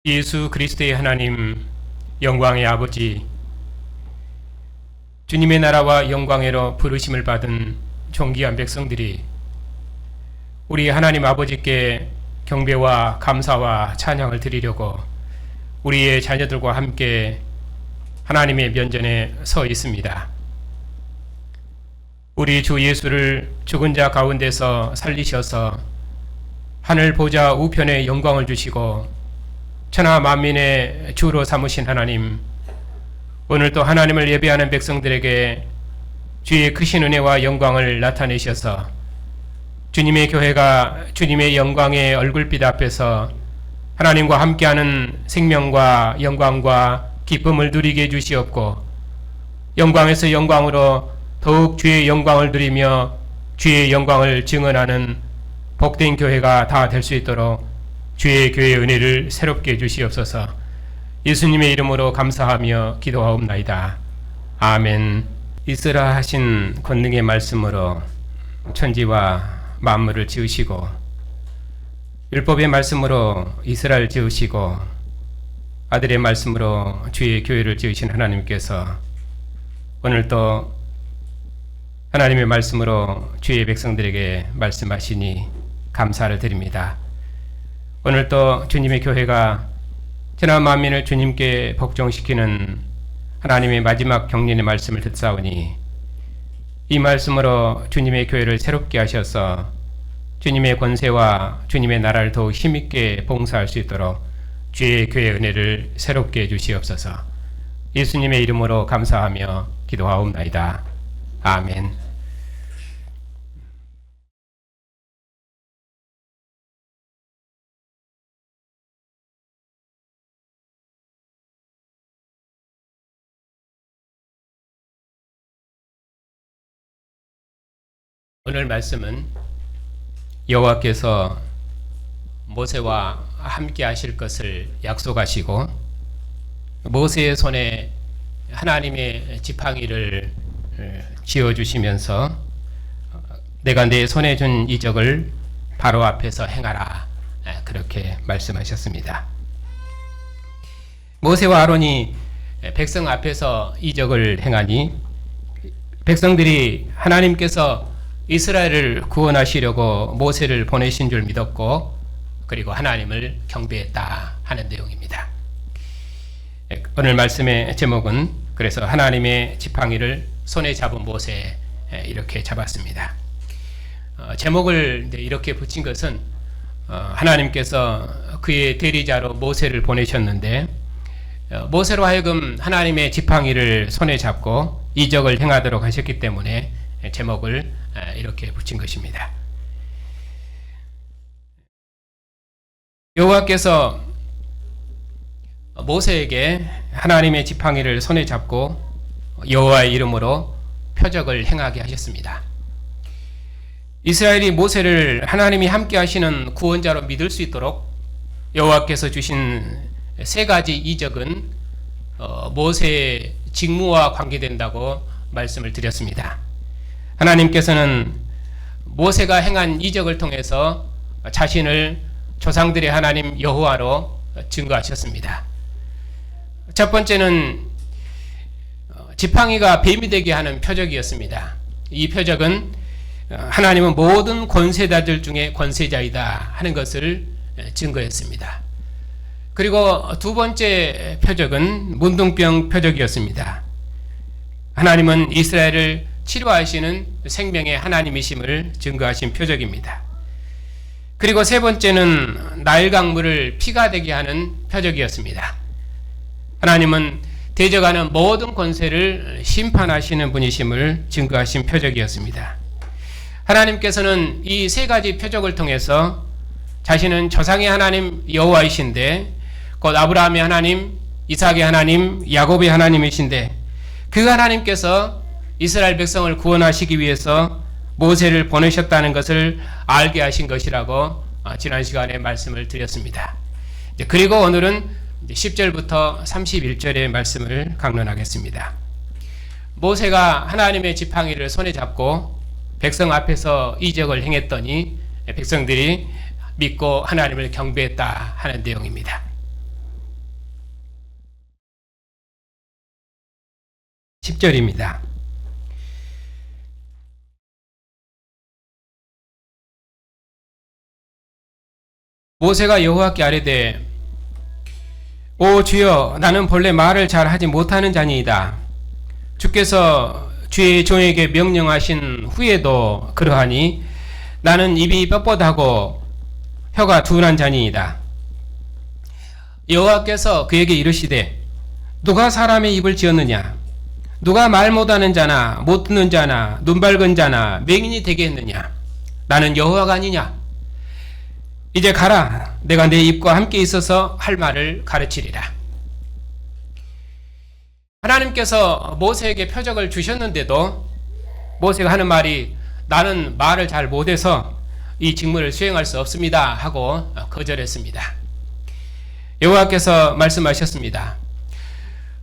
예수 그리스도의 하나님, 영광의 아버지, 주님의 나라와 영광으로 부르심을 받은 존귀한 백성들이 우리 하나님 아버지께 경배와 감사와 찬양을 드리려고 우리의 자녀들과 함께 하나님의 면전에 서 있습니다. 우리 주 예수를 죽은 자 가운데서 살리셔서 하늘 보좌 우편에 영광을 주시고 천하 만민의 주로 삼으신 하나님, 오늘 또 하나님을 예배하는 백성들에게 주의 크신 은혜와 영광을 나타내셔서 주님의 교회가 주님의 영광의 얼굴빛 앞에서 하나님과 함께하는 생명과 영광과 기쁨을 누리게 해주시옵고, 영광에서 영광으로 더욱 주의 영광을 누리며 주의 영광을 증언하는 복된 교회가 다 될 수 있도록 주의 교회의 은혜를 새롭게 해주시옵소서. 예수님의 이름으로 감사하며 기도하옵나이다. 아멘. 있으라 하신 권능의 말씀으로 천지와 만물을 지으시고, 율법의 말씀으로 이스라엘 지으시고, 아들의 말씀으로 주의 교회를 지으신 하나님께서 오늘 또 하나님의 말씀으로 주의 백성들에게 말씀하시니 감사를 드립니다. 오늘 또 주님의 교회가 천하 만민을 주님께 복종시키는 하나님의 마지막 경륜의 말씀을 듣사오니, 이 말씀으로 주님의 교회를 새롭게 하셔서 주님의 권세와 주님의 나라를 더욱 힘있게 봉사할 수 있도록 주의 교회의 은혜를 새롭게 해주시옵소서. 예수님의 이름으로 감사하며 기도하옵나이다. 아멘. 오늘 말씀은 여호와께서 모세와 함께 하실 것을 약속하시고 모세의 손에 하나님의 지팡이를 쥐어주시면서 내가 내 손에 준 이적을 바로 앞에서 행하라, 그렇게 말씀하셨습니다. 모세와 아론이 백성 앞에서 이적을 행하니 백성들이 하나님께서 이스라엘을 구원하시려고 모세를 보내신 줄 믿었고, 그리고 하나님을 경배했다 하는 내용입니다. 오늘 말씀의 제목은 그래서 하나님의 지팡이를 손에 잡은 모세, 이렇게 잡았습니다. 제목을 이렇게 붙인 것은 하나님께서 그의 대리자로 모세를 보내셨는데, 모세로 하여금 하나님의 지팡이를 손에 잡고 이적을 행하도록 하셨기 때문에 제목을 이렇게 붙인 것입니다. 여호와께서 모세에게 하나님의 지팡이를 손에 잡고 여호와의 이름으로 표적을 행하게 하셨습니다. 이스라엘이 모세를 하나님이 함께 하시는 구원자로 믿을 수 있도록 여호와께서 주신 세 가지 이적은 모세의 직무와 관계된다고 말씀을 드렸습니다. 하나님께서는 모세가 행한 이적을 통해서 자신을 조상들의 하나님 여호와로 증거하셨습니다. 첫 번째는 지팡이가 뱀이 되게 하는 표적이었습니다. 이 표적은 하나님은 모든 권세자들 중에 권세자이다 하는 것을 증거했습니다. 그리고 두 번째 표적은 문둥병 표적이었습니다. 하나님은 이스라엘을 치료하시는 생명의 하나님이심을 증거하신 표적입니다. 그리고 세 번째는 나일 강물을 피가 되게 하는 표적이었습니다. 하나님은 대적하는 모든 권세를 심판하시는 분이심을 증거하신 표적이었습니다. 하나님께서는 이 세 가지 표적을 통해서 자신은 조상의 하나님 여호와이신데, 곧 아브라함의 하나님, 이삭의 하나님, 야곱의 하나님이신데, 그 하나님께서 이스라엘 백성을 구원하시기 위해서 모세를 보내셨다는 것을 알게 하신 것이라고 지난 시간에 말씀을 드렸습니다. 그리고 오늘은 10절부터 31절의 말씀을 강론하겠습니다. 모세가 하나님의 지팡이를 손에 잡고 백성 앞에서 이적을 행했더니 백성들이 믿고 하나님을 경배했다 하는 내용입니다. 10절입니다. 모세가 여호와께 아뢰되 오 주여 나는 본래 말을 잘 하지 못하는 자니이다. 주께서 주의 종에게 명령하신 후에도 그러하니 나는 입이 뻣뻣하고 혀가 둔한 자니이다. 여호와께서 그에게 이르시되 누가 사람의 입을 지었느냐? 누가 말 못하는 자나 못 듣는 자나 눈 밝은 자나 맹인이 되게 했느냐? 나는 여호와가 아니냐? 이제 가라. 내가 내 입과 함께 있어서 할 말을 가르치리라. 하나님께서 모세에게 표적을 주셨는데도 모세가 하는 말이 나는 말을 잘 못해서 이 직무를 수행할 수 없습니다 하고 거절했습니다. 여호와께서 말씀하셨습니다.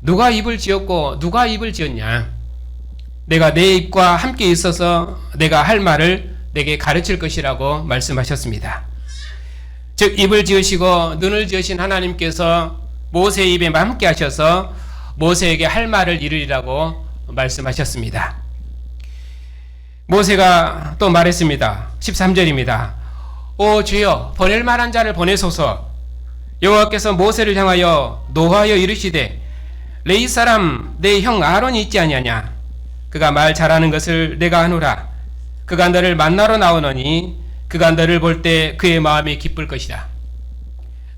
누가 입을 지었고 누가 입을 지었냐? 내가 내 입과 함께 있어서 내가 할 말을 내게 가르칠 것이라고 말씀하셨습니다. 즉 입을 지으시고 눈을 지으신 하나님께서 모세의 입에 함께 하셔서 모세에게 할 말을 이루리라고 말씀하셨습니다. 모세가 또 말했습니다. 13절입니다. 오 주여 보낼 만한 자를 보내소서. 여호와께서 모세를 향하여 노하여 이르시되 레위 사람 내 형 아론이 있지 아니하냐? 그가 말 잘하는 것을 내가 아노라. 그가 너를 만나러 나오노니 그가 너를 볼 때 그의 마음이 기쁠 것이라.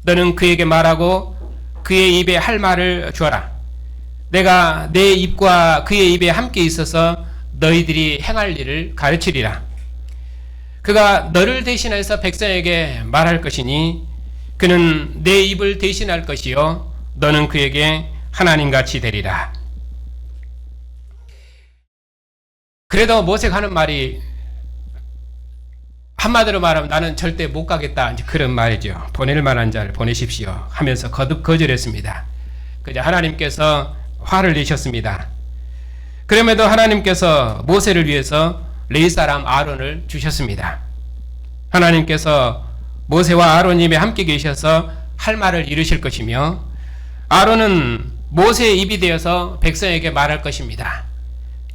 너는 그에게 말하고 그의 입에 할 말을 주어라. 내가 내 입과 그의 입에 함께 있어서 너희들이 행할 일을 가르치리라. 그가 너를 대신해서 백성에게 말할 것이니 그는 내 입을 대신할 것이요 너는 그에게 하나님같이 되리라. 그래도 모세가 하는 말이 한마디로 말하면 나는 절대 못 가겠다 이제 그런 말이죠. 보낼 만한 자를 보내십시오 하면서 거듭 거절했습니다. 그저 하나님께서 화를 내셨습니다. 그럼에도 하나님께서 모세를 위해서 레위 사람 아론을 주셨습니다. 하나님께서 모세와 아론님이 함께 계셔서 할 말을 이루실 것이며 아론은 모세의 입이 되어서 백성에게 말할 것입니다.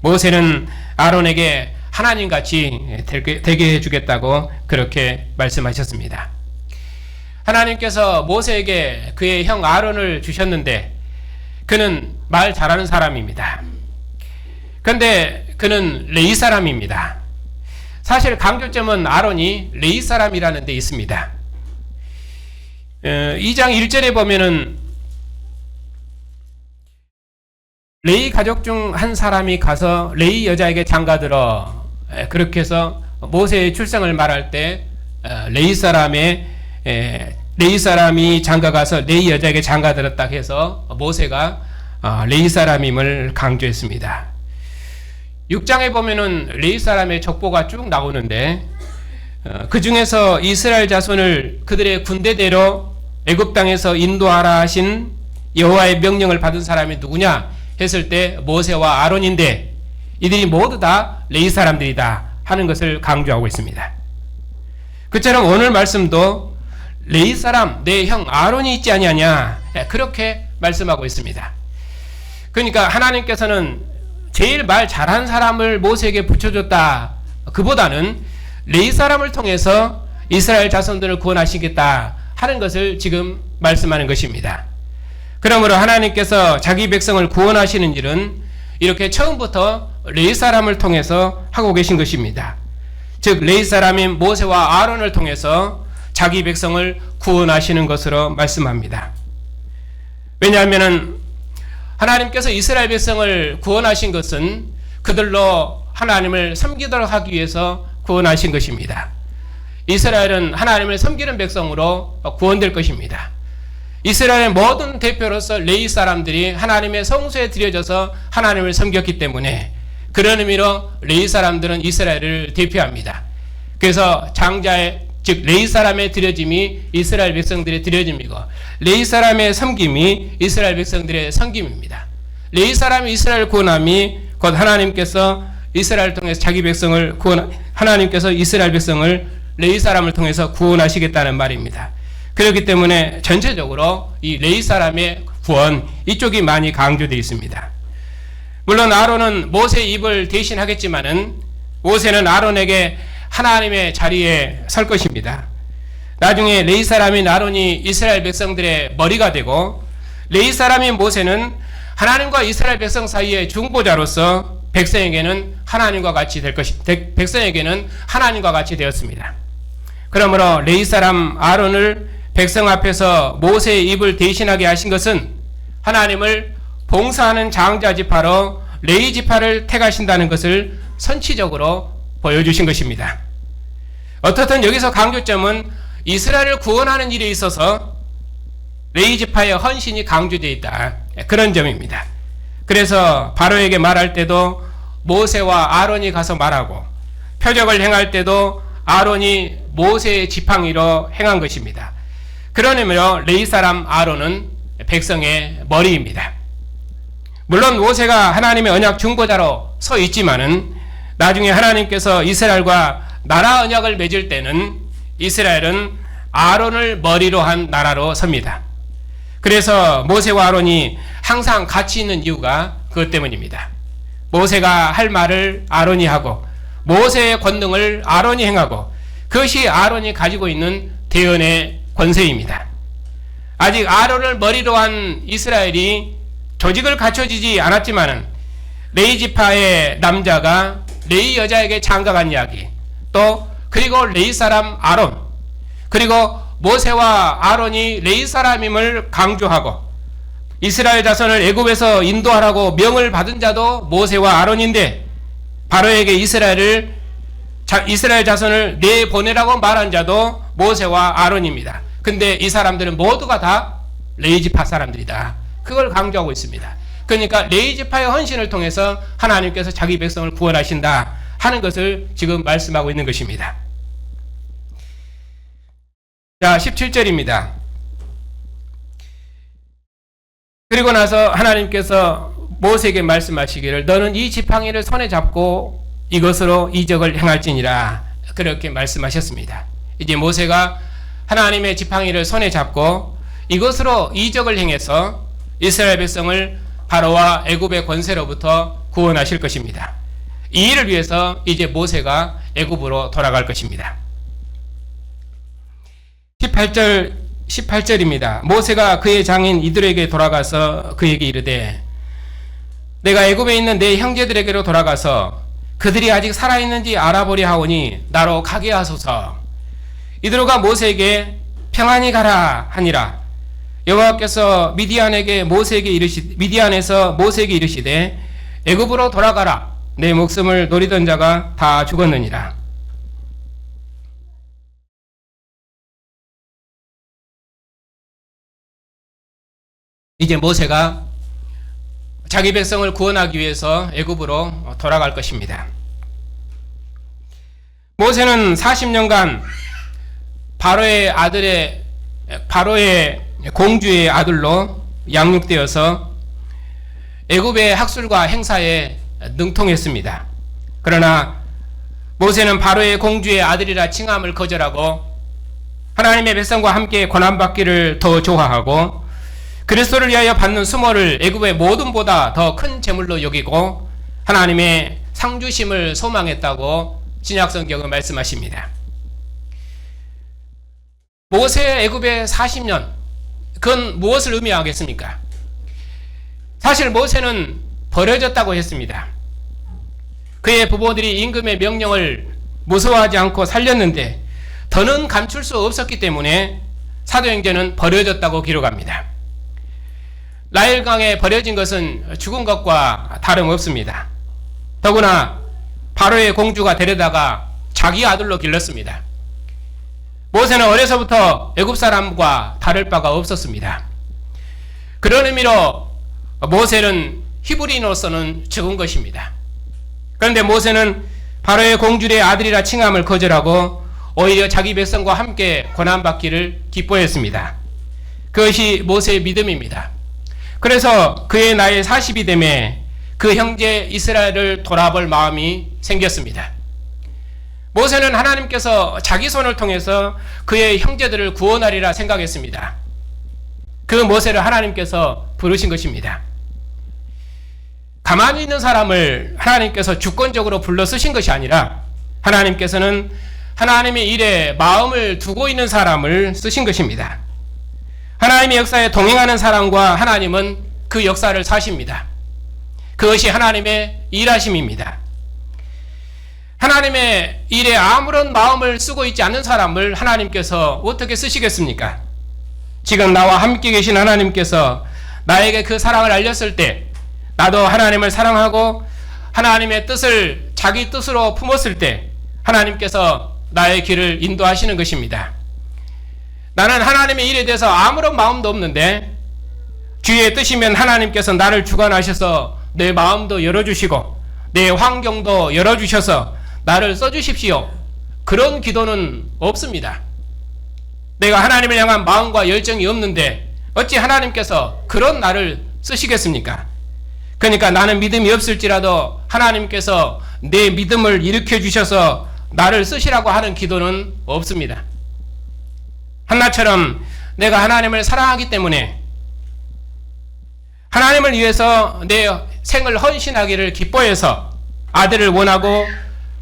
모세는 아론에게 하나님같이 되게 해주겠다고 그렇게 말씀하셨습니다. 하나님께서 모세에게 그의 형 아론을 주셨는데 그는 말 잘하는 사람입니다. 그런데 그는 레위 사람입니다. 사실 강조점은 아론이 레위 사람이라는 데 있습니다. 2장 1절에 보면은 레위 가족 중 한 사람이 가서 레위 여자에게 장가들어 그렇게 해서 모세의 출생을 말할 때 레위 사람이 장가가서 레위 여자에게 장가들었다 해서 모세가 레위 사람임을 강조했습니다. 6장에 보면은 레위 사람의 족보가 쭉 나오는데 그 중에서 이스라엘 자손을 그들의 군대대로 애굽 땅에서 인도하라 하신 여호와의 명령을 받은 사람이 누구냐 했을 때 모세와 아론인데 이들이 모두 다 레위 사람들이다 하는 것을 강조하고 있습니다. 그처럼 오늘 말씀도 레위 사람 내 형 아론이 있지 아니하냐 그렇게 말씀하고 있습니다. 그러니까 하나님께서는 제일 말 잘한 사람을 모세에게 붙여줬다. 그보다는 레위 사람을 통해서 이스라엘 자손들을 구원하시겠다 하는 것을 지금 말씀하는 것입니다. 그러므로 하나님께서 자기 백성을 구원하시는 일은 이렇게 처음부터 레위 사람을 통해서 하고 계신 것입니다. 즉 레위 사람인 모세와 아론을 통해서 자기 백성을 구원하시는 것으로 말씀합니다. 왜냐하면 하나님께서 이스라엘 백성을 구원하신 것은 그들로 하나님을 섬기도록 하기 위해서 구원하신 것입니다. 이스라엘은 하나님을 섬기는 백성으로 구원될 것입니다. 이스라엘의 모든 대표로서 레위 사람들이 하나님의 성소에 드려져서 하나님을 섬겼기 때문에 그런 의미로 레위 사람들은 이스라엘을 대표합니다. 그래서 장자의 즉 레위 사람의 드려짐이 이스라엘 백성들의 드려짐이고 레위 사람의 섬김이 이스라엘 백성들의 섬김입니다. 레위 사람이 이스라엘 구원함이 곧 하나님께서 이스라엘을 통해서 자기 백성을 하나님께서 이스라엘 백성을 레위 사람을 통해서 구원하시겠다는 말입니다. 그렇기 때문에 전체적으로 이 레위 사람의 구원 이쪽이 많이 강조되어 있습니다. 물론 아론은 모세의 입을 대신하겠지만은 모세는 아론에게 하나님의 자리에 설 것입니다. 나중에 레위 사람인 아론이 이스라엘 백성들의 머리가 되고 레위 사람인 모세는 하나님과 이스라엘 백성 사이의 중보자로서 백성에게는 하나님과 같이 되었습니다. 그러므로 레위 사람 아론을 백성 앞에서 모세의 입을 대신하게 하신 것은 하나님을 봉사하는 장자 지파로 레위 지파를 택하신다는 것을 선치적으로 보여주신 것입니다. 어떻든 여기서 강조점은 이스라엘을 구원하는 일에 있어서 레위 지파의 헌신이 강조되어 있다. 그런 점입니다. 그래서 바로에게 말할 때도 모세와 아론이 가서 말하고 표적을 행할 때도 아론이 모세의 지팡이로 행한 것입니다. 그런 의미로 레위 사람 아론은 백성의 머리입니다. 물론 모세가 하나님의 언약 중보자로 서 있지만은 나중에 하나님께서 이스라엘과 나라 언약을 맺을 때는 이스라엘은 아론을 머리로 한 나라로 섭니다. 그래서 모세와 아론이 항상 같이 있는 이유가 그것 때문입니다. 모세가 할 말을 아론이 하고 모세의 권능을 아론이 행하고 그것이 아론이 가지고 있는 대언의 권세입니다. 아직 아론을 머리로 한 이스라엘이 조직을 갖춰지지 않았지만은 레위 지파의 남자가 레위 여자에게 장가간 이야기, 또 그리고 레위 사람 아론, 그리고 모세와 아론이 레위 사람임을 강조하고 이스라엘 자손을 애굽에서 인도하라고 명을 받은 자도 모세와 아론인데 바로에게 이스라엘 자손을 내보내라고 말한 자도 모세와 아론입니다. 근데 이 사람들은 모두가 다 레위 지파 사람들이다. 그걸 강조하고 있습니다. 그러니까 레위 지파의 헌신을 통해서 하나님께서 자기 백성을 구원하신다 하는 것을 지금 말씀하고 있는 것입니다. 자, 17절입니다. 그리고 나서 하나님께서 모세에게 말씀하시기를 너는 이 지팡이를 손에 잡고 이것으로 이적을 행할지니라 그렇게 말씀하셨습니다. 이제 모세가 하나님의 지팡이를 손에 잡고 이것으로 이적을 행해서 이스라엘 백성을 바로와 애굽의 권세로부터 구원하실 것입니다. 이 일을 위해서 이제 모세가 애굽으로 돌아갈 것입니다. 18절입니다. 모세가 그의 장인 이들에게 돌아가서 그에게 이르되 내가 애굽에 있는 내 형제들에게로 돌아가서 그들이 아직 살아있는지 알아보려 하오니 나로 가게 하소서. 이들과 모세에게 평안히 가라 하니라. 여호와께서 미디안에서 모세에게 이르시되 애굽으로 돌아가라. 내 목숨을 노리던 자가 다 죽었느니라. 이제 모세가 자기 백성을 구원하기 위해서 애굽으로 돌아갈 것입니다. 모세는 40년간 바로의 공주의 아들로 양육되어서 애굽의 학술과 행사에 능통했습니다. 그러나 모세는 바로의 공주의 아들이라 칭함을 거절하고 하나님의 백성과 함께 고난받기를 더 좋아하고 그리스도를 위하여 받는 수모를 애굽의 모든보다 더 큰 재물로 여기고 하나님의 상주심을 소망했다고 신약성경은 말씀하십니다. 모세의 애굽의 40년, 그건 무엇을 의미하겠습니까? 사실 모세는 버려졌다고 했습니다. 그의 부모들이 임금의 명령을 무서워하지 않고 살렸는데 더는 감출 수 없었기 때문에 사도행전은 버려졌다고 기록합니다. 나일강에 버려진 것은 죽은 것과 다름없습니다. 더구나 바로의 공주가 데려다가 자기 아들로 길렀습니다. 모세는 어려서부터 애굽 사람과 다를 바가 없었습니다. 그런 의미로 모세는 히브리인으로서는 죽은 것입니다. 그런데 모세는 바로의 공주의 아들이라 칭함을 거절하고 오히려 자기 백성과 함께 고난받기를 기뻐했습니다. 그것이 모세의 믿음입니다. 그래서 그의 나이 40이 되매 그 형제 이스라엘을 돌아볼 마음이 생겼습니다. 모세는 하나님께서 자기 손을 통해서 그의 형제들을 구원하리라 생각했습니다. 그 모세를 하나님께서 부르신 것입니다. 가만히 있는 사람을 하나님께서 주권적으로 불러 쓰신 것이 아니라 하나님께서는 하나님의 일에 마음을 두고 있는 사람을 쓰신 것입니다. 하나님의 역사에 동행하는 사람과 하나님은 그 역사를 사십니다. 그것이 하나님의 일하심입니다. 하나님의 일에 아무런 마음을 쓰고 있지 않는 사람을 하나님께서 어떻게 쓰시겠습니까? 지금 나와 함께 계신 하나님께서 나에게 그 사랑을 알렸을 때 나도 하나님을 사랑하고 하나님의 뜻을 자기 뜻으로 품었을 때 하나님께서 나의 길을 인도하시는 것입니다. 나는 하나님의 일에 대해서 아무런 마음도 없는데 주의 뜻이면 하나님께서 나를 주관하셔서 내 마음도 열어주시고 내 환경도 열어주셔서 나를 써주십시오. 그런 기도는 없습니다. 내가 하나님을 향한 마음과 열정이 없는데 어찌 하나님께서 그런 나를 쓰시겠습니까? 그러니까 나는 믿음이 없을지라도 하나님께서 내 믿음을 일으켜 주셔서 나를 쓰시라고 하는 기도는 없습니다. 한나처럼 내가 하나님을 사랑하기 때문에 하나님을 위해서 내 생을 헌신하기를 기뻐해서 아들을 원하고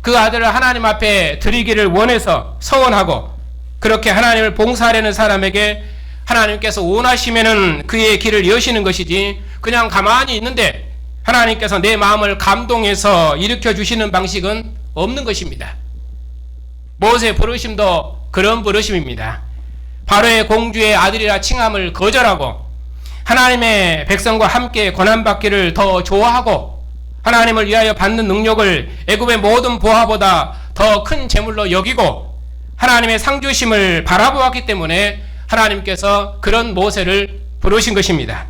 그 아들을 하나님 앞에 드리기를 원해서 서원하고 그렇게 하나님을 봉사하려는 사람에게 하나님께서 원하시면은 그의 길을 여시는 것이지 그냥 가만히 있는데 하나님께서 내 마음을 감동해서 일으켜 주시는 방식은 없는 것입니다. 모세 부르심도 그런 부르심입니다. 바로의 공주의 아들이라 칭함을 거절하고 하나님의 백성과 함께 고난받기를 더 좋아하고 하나님을 위하여 받는 능력을 애굽의 모든 보화보다 더 큰 재물로 여기고 하나님의 상주심을 바라보았기 때문에 하나님께서 그런 모세를 부르신 것입니다.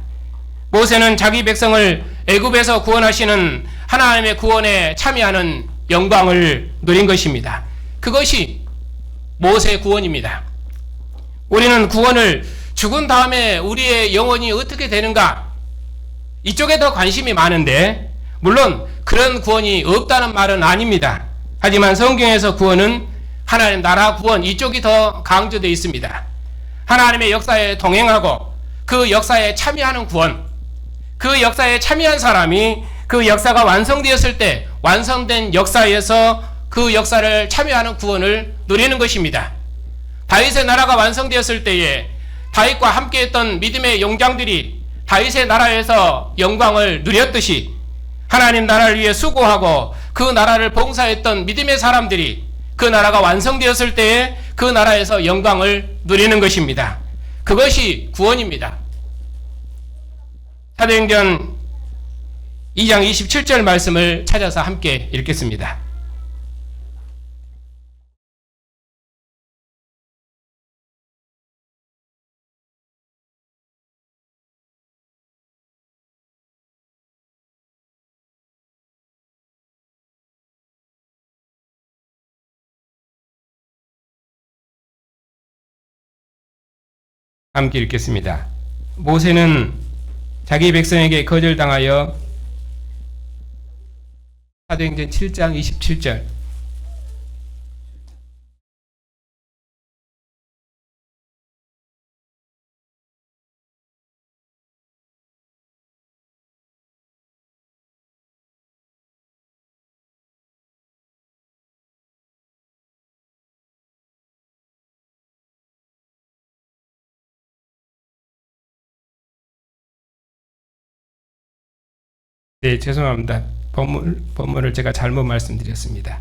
모세는 자기 백성을 애굽에서 구원하시는 하나님의 구원에 참여하는 영광을 누린 것입니다. 그것이 모세의 구원입니다. 우리는 구원을 죽은 다음에 우리의 영혼이 어떻게 되는가 이쪽에 더 관심이 많은데 물론 그런 구원이 없다는 말은 아닙니다. 하지만 성경에서 구원은 하나님 나라 구원 이쪽이 더 강조되어 있습니다. 하나님의 역사에 동행하고 그 역사에 참여하는 구원, 그 역사에 참여한 사람이 그 역사가 완성되었을 때 완성된 역사에서 그 역사를 참여하는 구원을 누리는 것입니다. 다윗의 나라가 완성되었을 때에 다윗과 함께했던 믿음의 용장들이 다윗의 나라에서 영광을 누렸듯이 하나님 나라를 위해 수고하고 그 나라를 봉사했던 믿음의 사람들이 그 나라가 완성되었을 때에 그 나라에서 영광을 누리는 것입니다. 그것이 구원입니다. 사도행전 2장 27절 말씀을 찾아서 함께 읽겠습니다. 함께 읽겠습니다. 모세는 자기 백성에게 거절당하여 사도행전 7장 27절 네, 죄송합니다. 본문을 제가 잘못 말씀드렸습니다.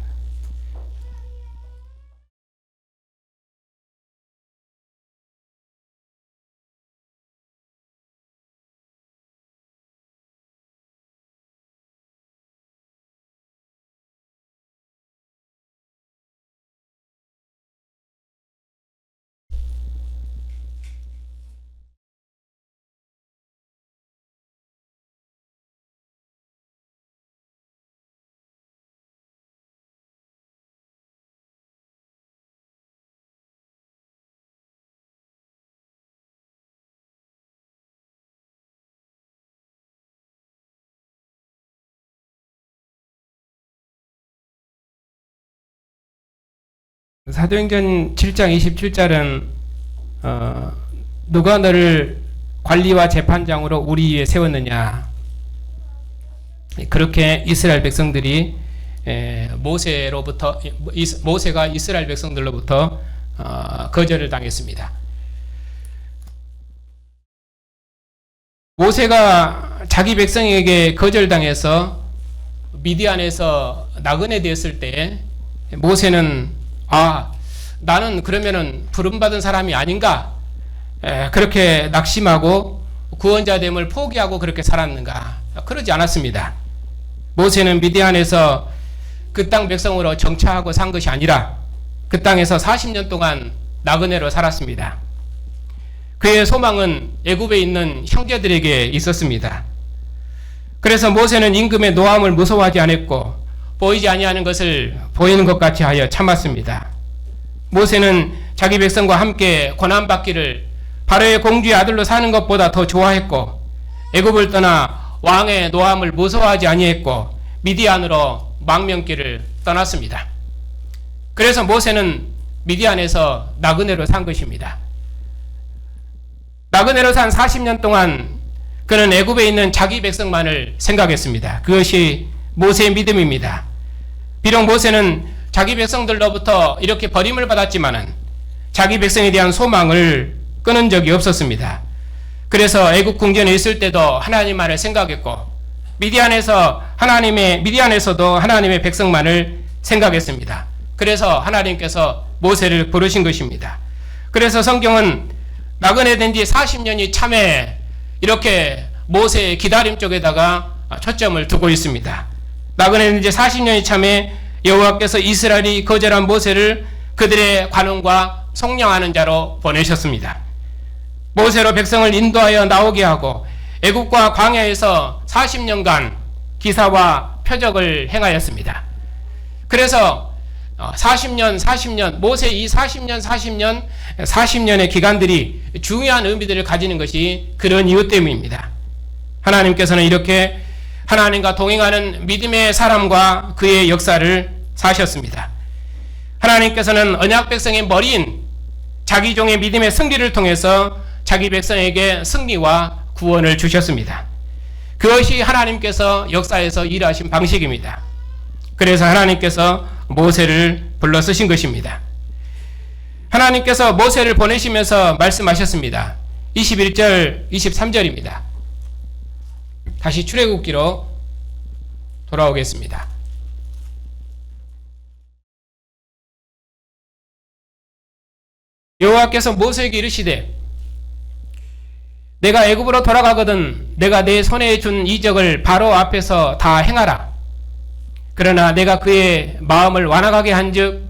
사도행전 7장 27절은 누가 너를 관리와 재판장으로 우리 위에 세웠느냐 그렇게 이스라엘 백성들이 모세가 이스라엘 백성들로부터 거절을 당했습니다. 모세가 자기 백성에게 거절당해서 미디안에서 나그네 되었을 때 모세는 나는 그러면은 부름받은 사람이 아닌가, 그렇게 낙심하고 구원자됨을 포기하고 그렇게 살았는가? 그러지 않았습니다. 모세는 미디안에서 그 땅 백성으로 정착하고 산 것이 아니라 그 땅에서 40년 동안 나그네로 살았습니다. 그의 소망은 애굽에 있는 형제들에게 있었습니다. 그래서 모세는 임금의 노함을 무서워하지 않았고 보이지 아니하는 것을 보이는 것 같이 하여 참았습니다. 모세는 자기 백성과 함께 고난받기를 바로의 공주의 아들로 사는 것보다 더 좋아했고 애굽을 떠나 왕의 노함을 무서워하지 아니했고 미디안으로 망명길을 떠났습니다. 그래서 모세는 미디안에서 나그네로 산 것입니다. 나그네로 산 40년 동안 그는 애굽에 있는 자기 백성만을 생각했습니다. 그것이 모세의 믿음입니다. 비록 모세는 자기 백성들로부터 이렇게 버림을 받았지만은 자기 백성에 대한 소망을 끊은 적이 없었습니다. 그래서 애굽 궁전에 있을 때도 하나님만을 생각했고 미디안에서도 하나님의 백성만을 생각했습니다. 그래서 하나님께서 모세를 부르신 것입니다. 그래서 성경은 나그네 된 지 40년이 참에 이렇게 모세의 기다림 쪽에다가 초점을 두고 있습니다. 나그네 된 지 40년이 참에 여호와께서 이스라엘이 거절한 모세를 그들의 관원과 속량하는 자로 보내셨습니다. 모세로 백성을 인도하여 나오게 하고 애굽과 광야에서 40년간 기사와 표적을 행하였습니다. 그래서 40년 모세 이 40년의 기간들이 중요한 의미들을 가지는 것이 그런 이유 때문입니다. 하나님께서는 이렇게 하나님과 동행하는 믿음의 사람과 그의 역사를 사셨습니다. 하나님께서는 언약 백성의 머리인 자기 종의 믿음의 승리를 통해서 자기 백성에게 승리와 구원을 주셨습니다. 그것이 하나님께서 역사에서 일하신 방식입니다. 그래서 하나님께서 모세를 불러 쓰신 것입니다. 하나님께서 모세를 보내시면서 말씀하셨습니다. 21절, 23절입니다. 다시 출애굽기로 돌아오겠습니다. 여호와께서 모세에게 이르시되 내가 애굽으로 돌아가거든 내가 내 손에 준 이적을 바로 앞에서 다 행하라. 그러나 내가 그의 마음을 완악하게 한즉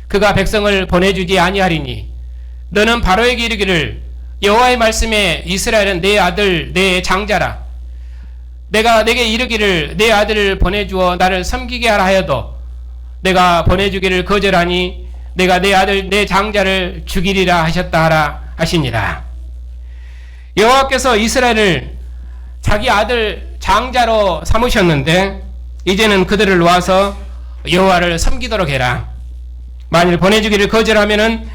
그가 백성을 보내주지 아니하리니 너는 바로에게 이르기를 여호와의 말씀에 이스라엘은 내 아들 내 장자라. 내가 내게 이르기를 내 아들을 보내주어 나를 섬기게 하라 하여도 내가 보내주기를 거절하니 내가 내 아들 내 장자를 죽이리라 하셨다 하라 하시니라. 여호와께서 이스라엘을 자기 아들 장자로 삼으셨는데 이제는 그들을 놓아서 여호와를 섬기도록 해라. 만일 보내주기를 거절하면은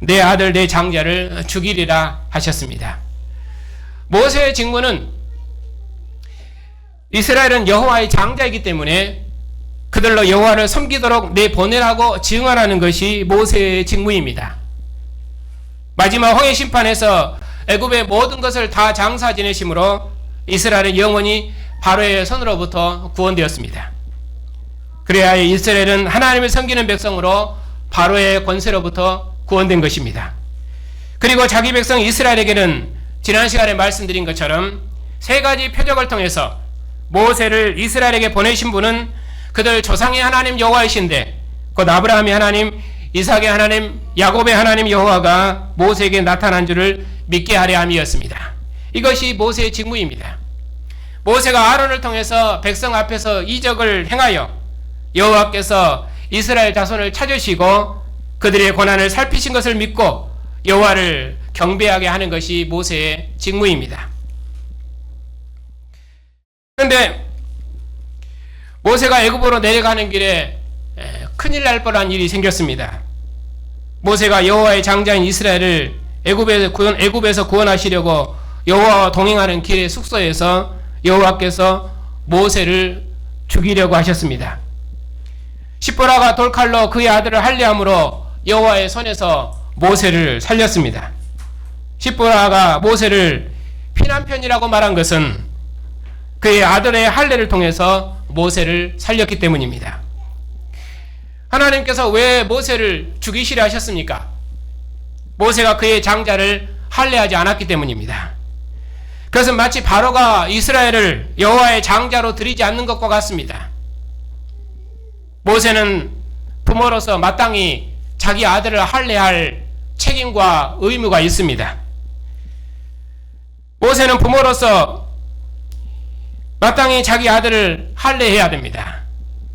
내 아들 내 장자를 죽이리라 하셨습니다. 모세의 직무는 이스라엘은 여호와의 장자이기 때문에 그들로 여호와를 섬기도록 내보내라고 증언하는 것이 모세의 직무입니다. 마지막 홍해 심판에서 애굽의 모든 것을 다 장사 지내심으로 이스라엘의 영혼이 바로의 손으로부터 구원되었습니다. 그래야 이스라엘은 하나님을 섬기는 백성으로 바로의 권세로부터 구원된 것입니다. 그리고 자기 백성 이스라엘에게는 지난 시간에 말씀드린 것처럼 세 가지 표적을 통해서 모세를 이스라엘에게 보내신 분은 그들 조상의 하나님 여호와이신데 곧 아브라함의 하나님, 이삭의 하나님, 야곱의 하나님 여호와가 모세에게 나타난 줄을 믿게 하려 함이었습니다. 이것이 모세의 직무입니다. 모세가 아론을 통해서 백성 앞에서 이적을 행하여 여호와께서 이스라엘 자손을 찾으시고 그들의 고난을 살피신 것을 믿고 여호와를 경배하게 하는 것이 모세의 직무입니다. 그런데 모세가 애굽으로 내려가는 길에 큰일 날 뻔한 일이 생겼습니다. 모세가 여호와의 장자인 이스라엘을 애굽에서 구원하시려고 여호와와 동행하는 길의 숙소에서 여호와께서 모세를 죽이려고 하셨습니다. 십보라가 돌칼로 그의 아들을 할례함으로 여호와의 손에서 모세를 살렸습니다. 십보라가 모세를 피난편이라고 말한 것은 그의 아들의 할례를 통해서 모세를 살렸기 때문입니다. 하나님께서 왜 모세를 죽이시려 하셨습니까? 모세가 그의 장자를 할례하지 않았기 때문입니다. 그것은 마치 바로가 이스라엘을 여호와의 장자로 드리지 않는 것과 같습니다. 모세는 부모로서 마땅히 자기 아들을 할례할 책임과 의무가 있습니다. 모세는 부모로서 마땅히 자기 아들을 할례해야 됩니다.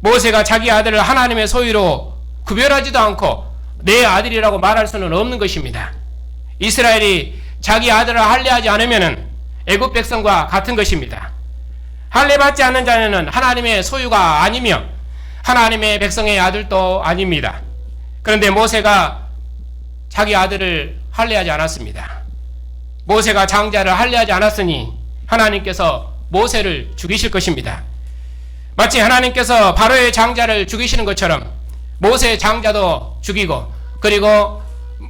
모세가 자기 아들을 하나님의 소유로 구별하지도 않고 내 아들이라고 말할 수는 없는 것입니다. 이스라엘이 자기 아들을 할례하지 않으면 애굽 백성과 같은 것입니다. 할례받지 않는 자는 하나님의 소유가 아니며 하나님의 백성의 아들도 아닙니다. 그런데 모세가 자기 아들을 할례하지 않았습니다. 모세가 장자를 할례하지 않았으니 하나님께서 모세를 죽이실 것입니다. 마치 하나님께서 바로의 장자를 죽이시는 것처럼 모세의 장자도 죽이고 그리고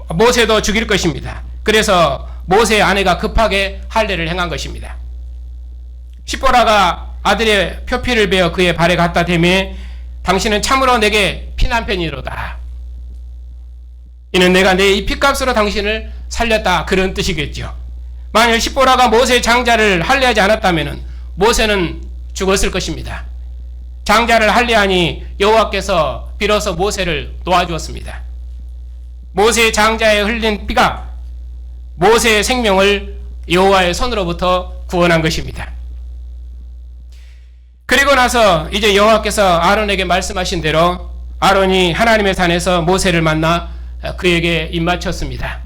모세도 죽일 것입니다. 그래서 모세의 아내가 급하게 할례를 행한 것입니다. 십보라가 아들의 표피를 베어 그의 발에 갖다 대매 당신은 참으로 내게 피난편이로다. 이는 내가 내 이 피값으로 당신을 살렸다, 그런 뜻이겠죠. 만일 십보라가 모세의 장자를 할례하지 않았다면 모세는 죽었을 것입니다. 장자를 할례하니 여호와께서 비로소 모세를 도와주었습니다. 모세의 장자에 흘린 피가 모세의 생명을 여호와의 손으로부터 구원한 것입니다. 그리고 나서 이제 여호와께서 아론에게 말씀하신 대로 아론이 하나님의 산에서 모세를 만나 그에게 입맞췄습니다.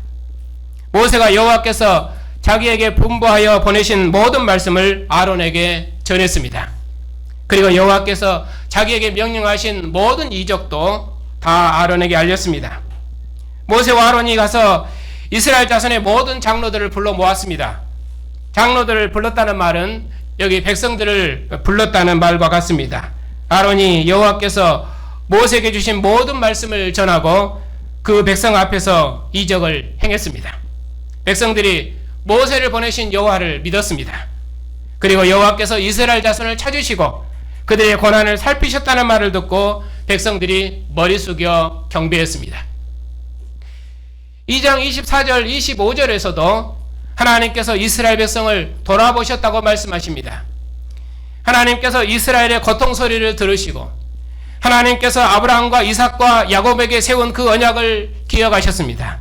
모세가 여호와께서 자기에게 분부하여 보내신 모든 말씀을 아론에게 전했습니다. 그리고 여호와께서 자기에게 명령하신 모든 이적도 다 아론에게 알렸습니다. 모세와 아론이 가서 이스라엘 자손의 모든 장로들을 불러 모았습니다. 장로들을 불렀다는 말은 여기 백성들을 불렀다는 말과 같습니다. 아론이 여호와께서 모세에게 주신 모든 말씀을 전하고 그 백성 앞에서 이적을 행했습니다. 백성들이 모세를 보내신 여호와를 믿었습니다. 그리고 여호와께서 이스라엘 자손을 찾으시고 그들의 고난을 살피셨다는 말을 듣고 백성들이 머리 숙여 경배했습니다. 2장 24절 25절에서도 하나님께서 이스라엘 백성을 돌아보셨다고 말씀하십니다. 하나님께서 이스라엘의 고통 소리를 들으시고 하나님께서 아브라함과 이삭과 야곱에게 세운 그 언약을 기억하셨습니다.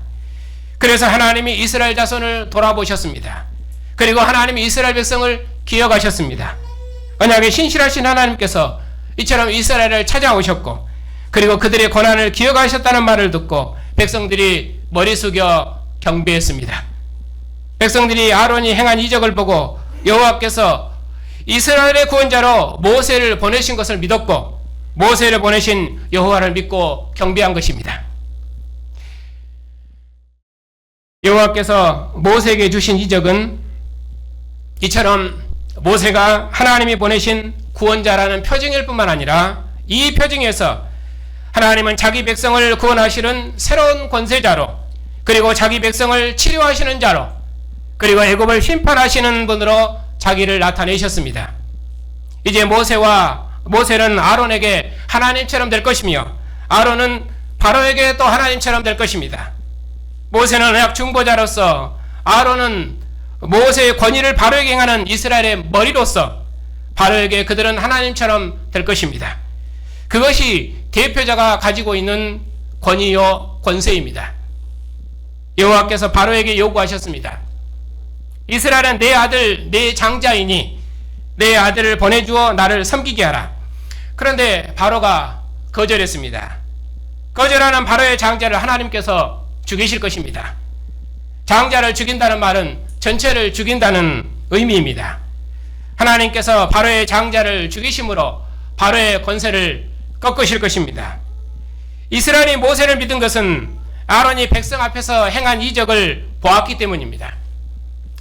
그래서 하나님이 이스라엘 자손을 돌아보셨습니다. 그리고 하나님이 이스라엘 백성을 기억하셨습니다. 언약에 신실하신 하나님께서 이처럼 이스라엘을 찾아오셨고 그리고 그들의 고난을 기억하셨다는 말을 듣고 백성들이 머리 숙여 경배했습니다. 백성들이 아론이 행한 이적을 보고 여호와께서 이스라엘의 구원자로 모세를 보내신 것을 믿었고 모세를 보내신 여호와를 믿고 경배한 것입니다. 여호와께서 모세에게 주신 이적은 이처럼 모세가 하나님이 보내신 구원자라는 표징일 뿐만 아니라 이 표징에서 하나님은 자기 백성을 구원하시는 새로운 권세자로 그리고 자기 백성을 치료하시는 자로 그리고 애굽을 심판하시는 분으로 자기를 나타내셨습니다. 이제 모세는 아론에게 하나님처럼 될 것이며 아론은 바로에게 또 하나님처럼 될 것입니다. 모세는 언약 중보자로서 아론은 모세의 권위를 바로에게 행하는 이스라엘의 머리로서 바로에게 그들은 하나님처럼 될 것입니다. 그것이 대표자가 가지고 있는 권위요 권세입니다. 여호와께서 바로에게 요구하셨습니다. 이스라엘은 내 아들 내 장자이니 내 아들을 보내주어 나를 섬기게 하라. 그런데 바로가 거절했습니다. 거절하는 바로의 장자를 하나님께서 죽이실 것입니다. 장자를 죽인다는 말은 전체를 죽인다는 의미입니다. 하나님께서 바로의 장자를 죽이심으로 바로의 권세를 꺾으실 것입니다. 이스라엘이 모세를 믿은 것은 아론이 백성 앞에서 행한 이적을 보았기 때문입니다.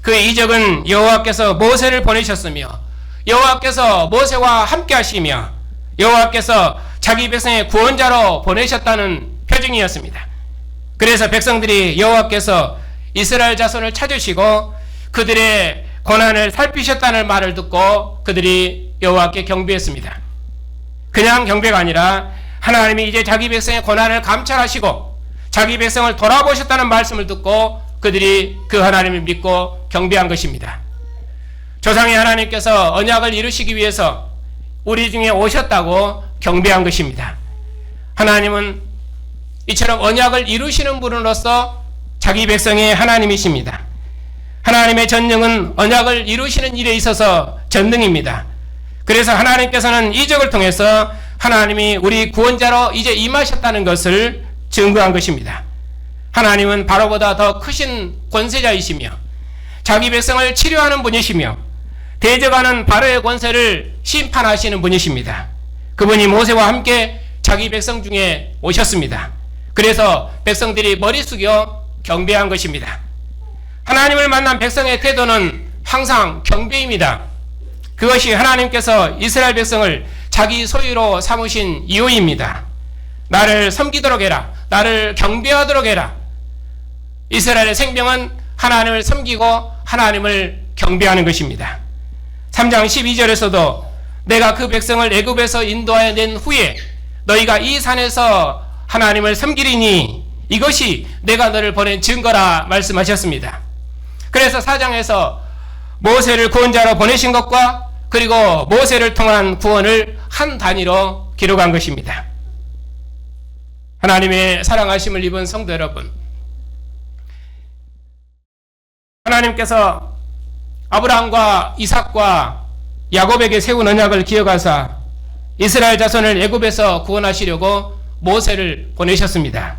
그 이적은 여호와께서 모세를 보내셨으며 여호와께서 모세와 함께 하시며 여호와께서 자기 백성의 구원자로 보내셨다는 표징이었습니다. 그래서 백성들이 여호와께서 이스라엘 자손을 찾으시고 그들의 고난을 살피셨다는 말을 듣고 그들이 여호와께 경배했습니다. 그냥 경배가 아니라 하나님이 이제 자기 백성의 고난을 감찰하시고 자기 백성을 돌아보셨다는 말씀을 듣고 그들이 그 하나님을 믿고 경배한 것입니다. 조상의 하나님께서 언약을 이루시기 위해서 우리 중에 오셨다고 경배한 것입니다. 하나님은 이처럼 언약을 이루시는 분으로서 자기 백성의 하나님이십니다. 하나님의 전능은 언약을 이루시는 일에 있어서 전능입니다. 그래서 하나님께서는 이적을 통해서 하나님이 우리 구원자로 이제 임하셨다는 것을 증거한 것입니다. 하나님은 바로보다 더 크신 권세자이시며 자기 백성을 치료하는 분이시며 대적하는 바로의 권세를 심판하시는 분이십니다. 그분이 모세와 함께 자기 백성 중에 오셨습니다. 그래서 백성들이 머리 숙여 경배한 것입니다. 하나님을 만난 백성의 태도는 항상 경배입니다. 그것이 하나님께서 이스라엘 백성을 자기 소유로 삼으신 이유입니다. 나를 섬기도록 해라. 나를 경배하도록 해라. 이스라엘의 생명은 하나님을 섬기고 하나님을 경배하는 것입니다. 3장 12절에서도 내가 그 백성을 애굽에서 인도하여 낸 후에 너희가 이 산에서 하나님을 섬기리니 이것이 내가 너를 보낸 증거라 말씀하셨습니다. 그래서 4장에서 모세를 구원자로 보내신 것과 그리고 모세를 통한 구원을 한 단위로 기록한 것입니다. 하나님의 사랑하심을 입은 성도 여러분, 하나님께서 아브라함과 이삭과 야곱에게 세운 언약을 기억하사 이스라엘 자손을 애굽에서 구원하시려고 모세를 보내셨습니다.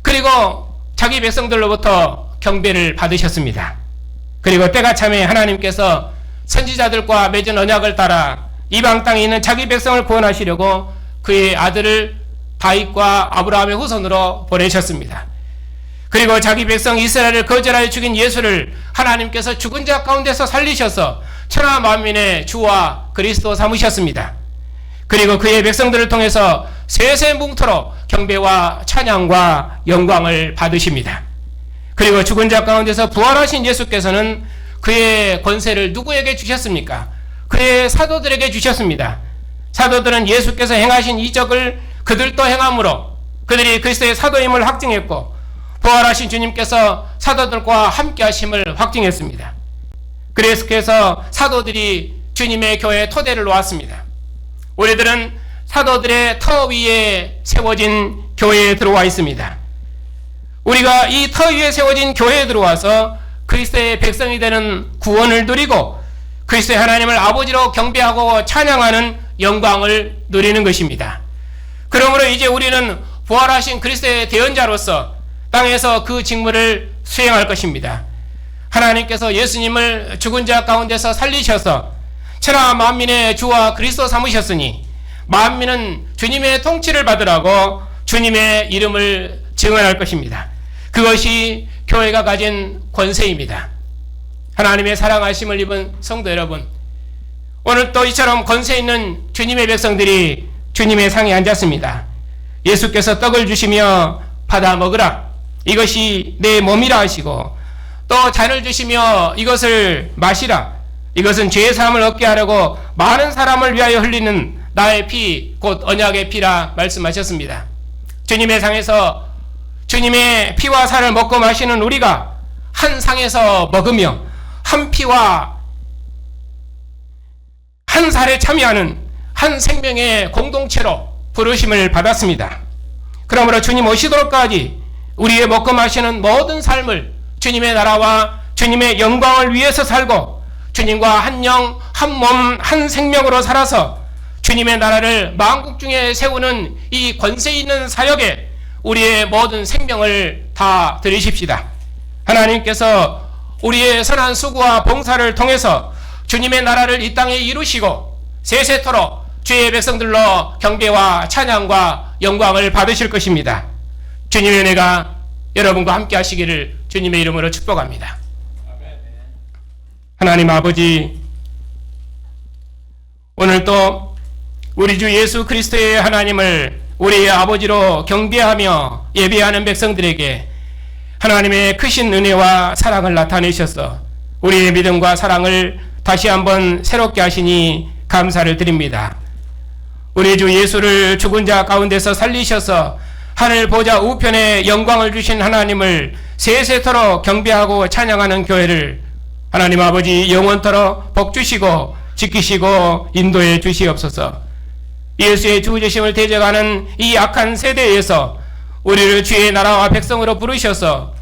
그리고 자기 백성들로부터 경배를 받으셨습니다. 그리고 때가 참에 하나님께서 선지자들과 맺은 언약을 따라 이방 땅에 있는 자기 백성을 구원하시려고 그의 아들을 다윗과 아브라함의 후손으로 보내셨습니다. 그리고 자기 백성 이스라엘을 거절하여 죽인 예수를 하나님께서 죽은 자 가운데서 살리셔서 천하 만민의 주와 그리스도 삼으셨습니다. 그리고 그의 백성들을 통해서 세세뭉토록 경배와 찬양과 영광을 받으십니다. 그리고 죽은 자 가운데서 부활하신 예수께서는 그의 권세를 누구에게 주셨습니까? 그의 사도들에게 주셨습니다. 사도들은 예수께서 행하신 이적을 그들도 행함으로 그들이 그리스도의 사도임을 확증했고 부활하신 주님께서 사도들과 함께 하심을 확증했습니다. 그래서 사도들이 주님의 교회에 토대를 놓았습니다. 우리들은 사도들의 터 위에 세워진 교회에 들어와 있습니다. 우리가 이 터 위에 세워진 교회에 들어와서 그리스도의 백성이 되는 구원을 누리고 그리스도의 하나님을 아버지로 경배하고 찬양하는 영광을 누리는 것입니다. 그러므로 이제 우리는 부활하신 그리스도의 대언자로서 땅에서 그 직무를 수행할 것입니다. 하나님께서 예수님을 죽은 자 가운데서 살리셔서 천하 만민의 주와 그리스도 삼으셨으니 만민은 주님의 통치를 받으라고 주님의 이름을 증언할 것입니다. 그것이 교회가 가진 권세입니다. 하나님의 사랑하심을 입은 성도 여러분, 오늘 또 이처럼 권세 있는 주님의 백성들이 주님의 상에 앉았습니다. 예수께서 떡을 주시며 받아 먹으라, 이것이 내 몸이라 하시고 또 잔을 주시며 이것을 마시라, 이것은 죄의 사함을 얻게 하려고 많은 사람을 위하여 흘리는 나의 피, 곧 언약의 피라 말씀하셨습니다. 주님의 상에서 주님의 피와 살을 먹고 마시는 우리가 한 상에서 먹으며 한 피와 한 살에 참여하는 한 생명의 공동체로 부르심을 받았습니다. 그러므로 주님 오시도록까지 우리의 먹고 마시는 모든 삶을 주님의 나라와 주님의 영광을 위해서 살고 주님과 한 영, 한 몸, 한 생명으로 살아서 주님의 나라를 만국 중에 세우는 이 권세 있는 사역에 우리의 모든 생명을 다 드리십시다. 하나님께서 우리의 선한 수고와 봉사를 통해서 주님의 나라를 이 땅에 이루시고 세세토록 주의 백성들로 경배와 찬양과 영광을 받으실 것입니다. 주님의 은혜가 여러분과 함께 하시기를 주님의 이름으로 축복합니다. 하나님 아버지, 오늘도 우리 주 예수 그리스도의 하나님을 우리의 아버지로 경배하며 예배하는 백성들에게 하나님의 크신 은혜와 사랑을 나타내셔서 우리의 믿음과 사랑을 다시 한번 새롭게 하시니 감사를 드립니다. 우리 주 예수를 죽은 자 가운데서 살리셔서 하늘 보좌 우편에 영광을 주신 하나님을 세세토록 경배하고 찬양하는 교회를 하나님 아버지 영원토록 복주시고 지키시고 인도해 주시옵소서. 예수의 주제심을 대적하는 이 악한 세대에서 우리를 주의 나라와 백성으로 부르셔서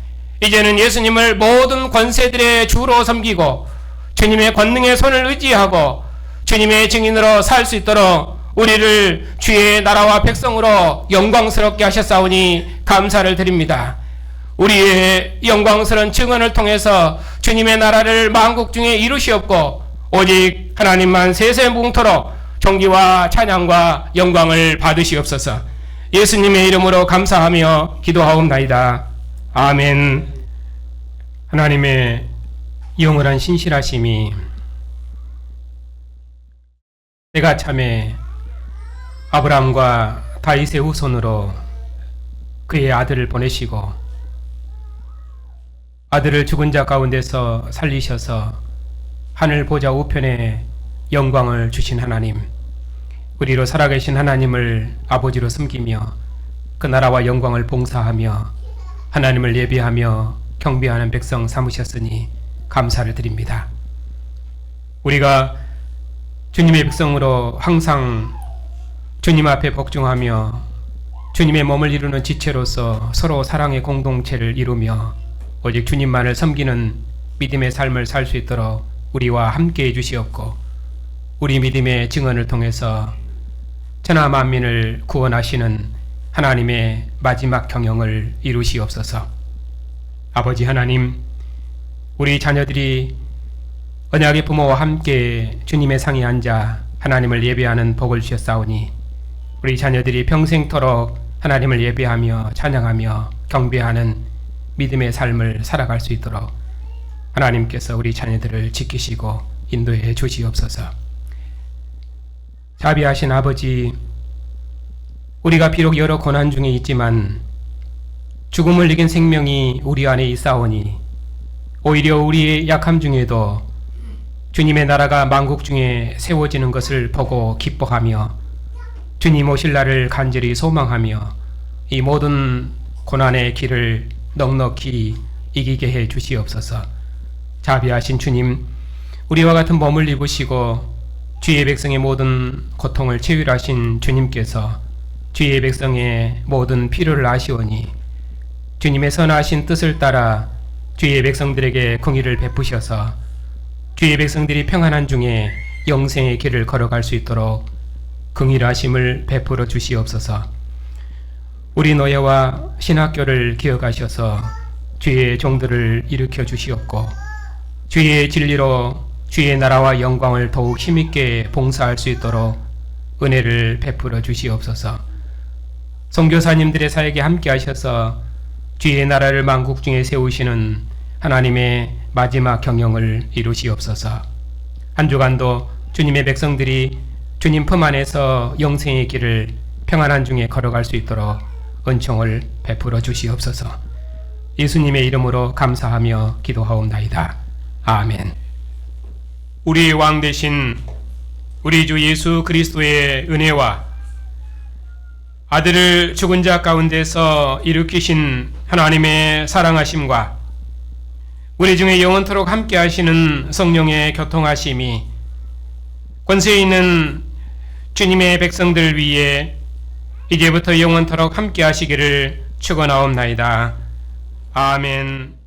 이제는 예수님을 모든 권세들의 주로 섬기고 주님의 권능의 손을 의지하고 주님의 증인으로 살 수 있도록 우리를 주의 나라와 백성으로 영광스럽게 하셨사오니 감사를 드립니다. 우리의 영광스러운 증언을 통해서 주님의 나라를 만국 중에 이루시옵고 오직 하나님만 세세무궁토록 존귀와 찬양과 영광을 받으시옵소서. 예수님의 이름으로 감사하며 기도하옵나이다. 아멘. 하나님의 영원한 신실하심이 때가 참에 아브라함과 다윗의 후손으로 그의 아들을 보내시고 아들을 죽은 자 가운데서 살리셔서 하늘 보좌 우편에 영광을 주신 하나님, 우리로 살아계신 하나님을 아버지로 섬기며 그 나라와 영광을 봉사하며 하나님을 예배하며 경배하는 백성 삼으셨으니 감사를 드립니다. 우리가 주님의 백성으로 항상 주님 앞에 복종하며 주님의 몸을 이루는 지체로서 서로 사랑의 공동체를 이루며 오직 주님만을 섬기는 믿음의 삶을 살 수 있도록 우리와 함께 해주시옵고 우리 믿음의 증언을 통해서 천하 만민을 구원하시는 하나님의 마지막 경영을 이루시옵소서. 아버지 하나님, 우리 자녀들이 언약의 부모와 함께 주님의 상에 앉아 하나님을 예배하는 복을 주셨사오니 우리 자녀들이 평생토록 하나님을 예배하며 찬양하며 경배하는 믿음의 삶을 살아갈 수 있도록 하나님께서 우리 자녀들을 지키시고 인도해 주시옵소서. 자비하신 아버지, 우리가 비록 여러 고난 중에 있지만 죽음을 이긴 생명이 우리 안에 있사오니 오히려 우리의 약함 중에도 주님의 나라가 만국 중에 세워지는 것을 보고 기뻐하며 주님 오실 날을 간절히 소망하며 이 모든 고난의 길을 넉넉히 이기게 해 주시옵소서. 자비하신 주님, 우리와 같은 몸을 입으시고 주의 백성의 모든 고통을 치유하신 주님께서 주의 백성의 모든 필요를 아시오니 주님의 선하신 뜻을 따라 주의 백성들에게 긍휼을 베푸셔서 주의 백성들이 평안한 중에 영생의 길을 걸어갈 수 있도록 긍휼하심을 베풀어 주시옵소서. 우리 노예와 신학교를 기억하셔서 주의 종들을 일으켜 주시옵고 주의 진리로 주의 나라와 영광을 더욱 힘있게 봉사할 수 있도록 은혜를 베풀어 주시옵소서. 선교사님들의 사역에 함께 하셔서 주의 나라를 만국 중에 세우시는 하나님의 마지막 경영을 이루시옵소서. 한 주간도 주님의 백성들이 주님 품 안에서 영생의 길을 평안한 중에 걸어갈 수 있도록 은총을 베풀어 주시옵소서. 예수님의 이름으로 감사하며 기도하옵나이다. 아멘. 우리의 왕 되신 우리 주 예수 그리스도의 은혜와 아들을 죽은 자 가운데서 일으키신 하나님의 사랑하심과 우리 중에 영원토록 함께 하시는 성령의 교통하심이 권세 있는 주님의 백성들 위에 이제부터 영원토록 함께 하시기를 축원하옵나이다. 아멘.